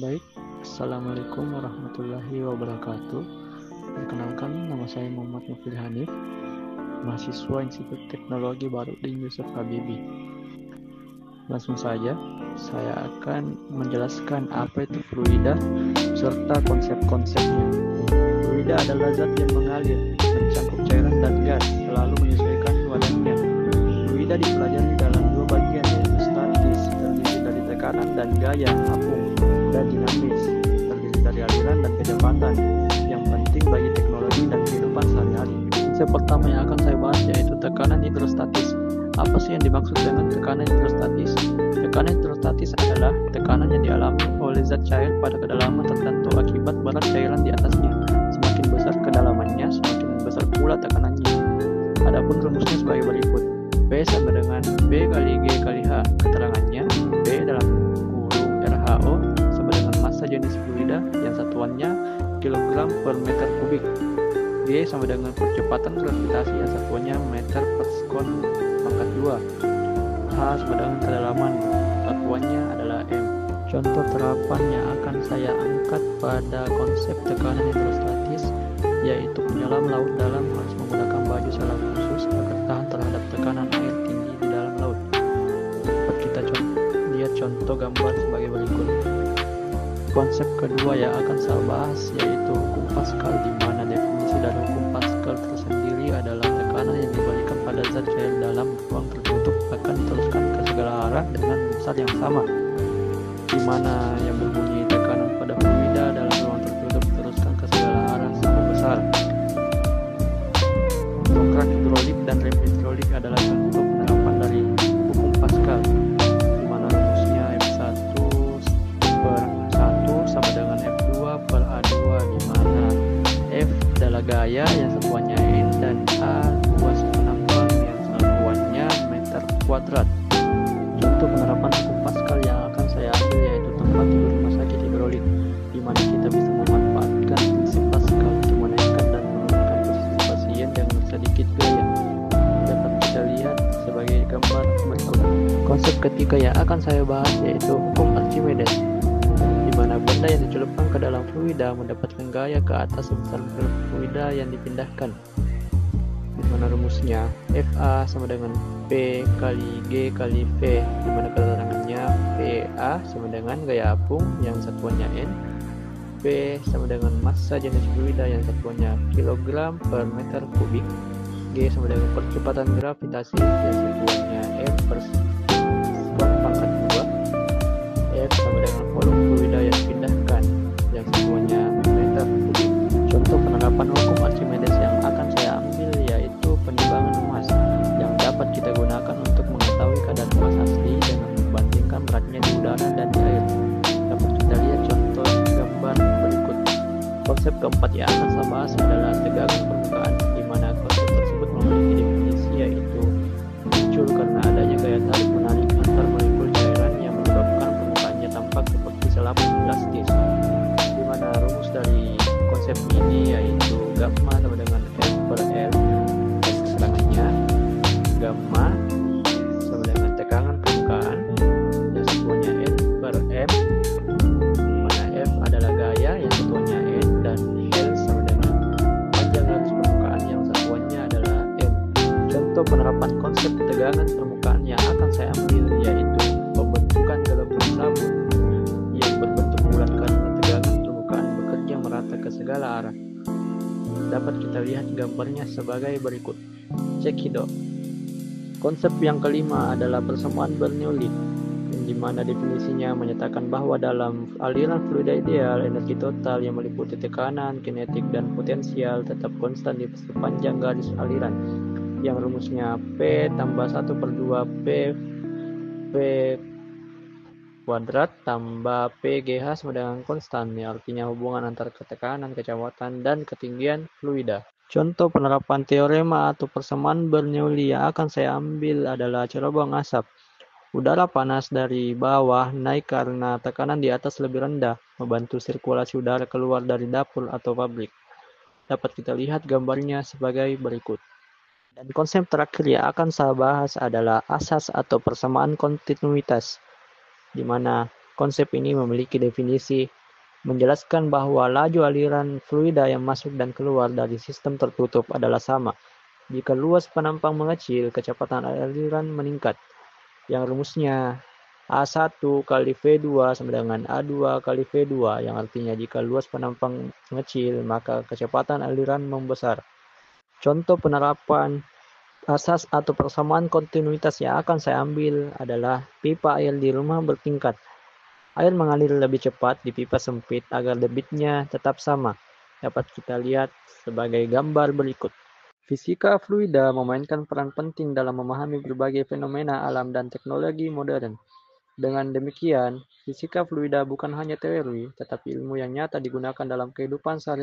Baik, Assalamualaikum warahmatullahi wabarakatuh. Perkenalkan, nama saya Muhammad Nufil Hanif, mahasiswa Institut Teknologi Baharudin Yusuf Habibie. Langsung saja, saya akan menjelaskan apa itu fluida serta konsep-konsepnya. Fluida adalah zat yang mengalir, mencangkup cairan dan gas, selalu menyesuaikan wadannya. Fluida dipelajari dalam dua bagian, yaitu statis, terdiri dari tekanan dan gaya apung, dan dinamis, terdiri dari aliran dan kecepatan, yang penting bagi teknologi dan kehidupan sehari-hari. Konsep pertama yang akan saya bahas yaitu tekanan hidrostatis. Apa sih yang dimaksud dengan tekanan hidrostatis? Tekanan hidrostatis adalah tekanan yang dialami oleh zat cair pada kedalaman tertentu akibat berat cairan di atasnya. Semakin besar kedalamannya, semakin besar pula tekanannya. Adapun rumusnya sebagai berikut. P sama dengan B kali G kali H. Keterangannya, B dalam kurung RHO sama dengan massa jenis fluida yang satuannya kilogram per meter kubik. G sama dengan percepatan gravitasi yang satuannya meter per sekon pangkat 2. H sama dengan kedalaman, satuannya adalah M. Contoh terapan yang akan saya angkat pada konsep tekanan hidrostatis yaitu penyelam laut dalam harus menggunakan baju selam khusus agar tahan terhadap tekanan air tinggi di dalam laut. Dapat kita lihat contoh gambar sebagai berikut. Konsep kedua yang akan saya bahas yaitu hukum Pascal, di mana definisi dari hukum Pascal tersendiri adalah tekanan yang diberikan pada zat cair dalam ruang tertutup akan diteruskan ke segala arah dengan besar yang sama, di mana yang berbunyi tekanan pada fluida dalam ruang tertutup diteruskan ke segala arah sama besar. Dongkrak hidrolik dan rem hidrolik adalah contoh penerapan dari hukum Pascal, di mana rumusnya F1 per 1 sama dengan F2 per A2, di mana F adalah gaya yang satuannya N dan A luas penambang yang satuannya meter kuadrat. Contoh penerapan hukum Pascal yang akan saya ambil yaitu tempat tidur rumah sakit hidrolik, di mana kita bisa memanfaatkan prinsip Pascal untuk menaikkan dan menurunkan posisi pasien dengan sedikit gaya. Dapat kita lihat sebagai gambar berikut. Konsep ketiga yang akan saya bahas yaitu hukum Archimedes, di mana benda yang dicelupkan ke dalam fluida mendapatkan gaya ke atas sebesar fluida yang dipindahkan, di mana rumusnya FA sama dengan P kali G kali V, di mana keterangannya PA sama dengan gaya apung yang satuannya N, P sama dengan massa jenis fluida yang satuannya kilogram per meter kubik, G sama dengan percepatan gravitasi yang satuannya M per sekon pangkat 2, F sama dengan volume fluida yang dipindahkan yang satuannya meter kubik. Contoh penerapan hukum Archimedes yang akan saya ambil yaitu penimbangan emas, yang dapat kita gunakan untuk mengetahui kadar emas asli dengan membandingkan beratnya di udara dan di air. Dapat kita lihat contoh gambar berikut. Konsep keempat yang akan saya bahas adalah tegangan permukaan, di mana konsep tersebut memiliki definisi yaitu muncul karena adanya gaya tarik menarik antar molekul cairan yang menyebabkan permukaannya tampak seperti selapas elastis, di mana rumus dari konsep ini yaitu gamma sama dengan F per L. Keterangannya gamma sama dengan tegangan permukaan yang satuannya N per M, di mana F adalah gaya yang satuannya N dan L sama dengan panjang garis permukaan yang satuannya adalah M. Contoh penerapan konsep tegangan permukaan yang akan saya ambil yaitu pembentukan gelembung sabun yang berbentuk bulat karena tegangan permukaan bekerja merata ke segala arah. Dapat kita lihat gambarnya sebagai berikut. Cekidot. Konsep yang kelima adalah persamaan Bernoulli, di mana definisinya menyatakan bahwa dalam aliran fluida ideal, energi total yang meliputi tekanan, kinetik, dan potensial tetap konstan di sepanjang garis aliran, yang rumusnya P tambah 1 per 2 P kuadrat tambah PGH sama dengan konstan, yang artinya hubungan antara ketekanan, kecepatan, dan ketinggian fluida. Contoh penerapan teorema atau persamaan Bernoulli yang akan saya ambil adalah cerobong asap. Udara panas dari bawah naik karena tekanan di atas lebih rendah, membantu sirkulasi udara keluar dari dapur atau pabrik. Dapat kita lihat gambarnya sebagai berikut. Dan konsep terakhir yang akan saya bahas adalah asas atau persamaan kontinuitas, di mana Konsep ini memiliki definisi menjelaskan bahwa laju aliran fluida yang masuk dan keluar dari sistem tertutup adalah sama. Jika luas penampang mengecil, kecepatan aliran meningkat. Yang rumusnya A1 kali V2 sama dengan A2 kali V2, yang artinya jika luas penampang mengecil, maka kecepatan aliran membesar. Contoh penerapan asas atau persamaan kontinuitas yang akan saya ambil adalah pipa air di rumah bertingkat. Air mengalir lebih cepat di pipa sempit agar debitnya tetap sama. Dapat kita lihat sebagai gambar berikut. Fisika fluida memainkan peran penting dalam memahami berbagai fenomena alam dan teknologi modern. Dengan demikian, fisika fluida bukan hanya teori, tetapi ilmu yang nyata digunakan dalam kehidupan sehari-hari.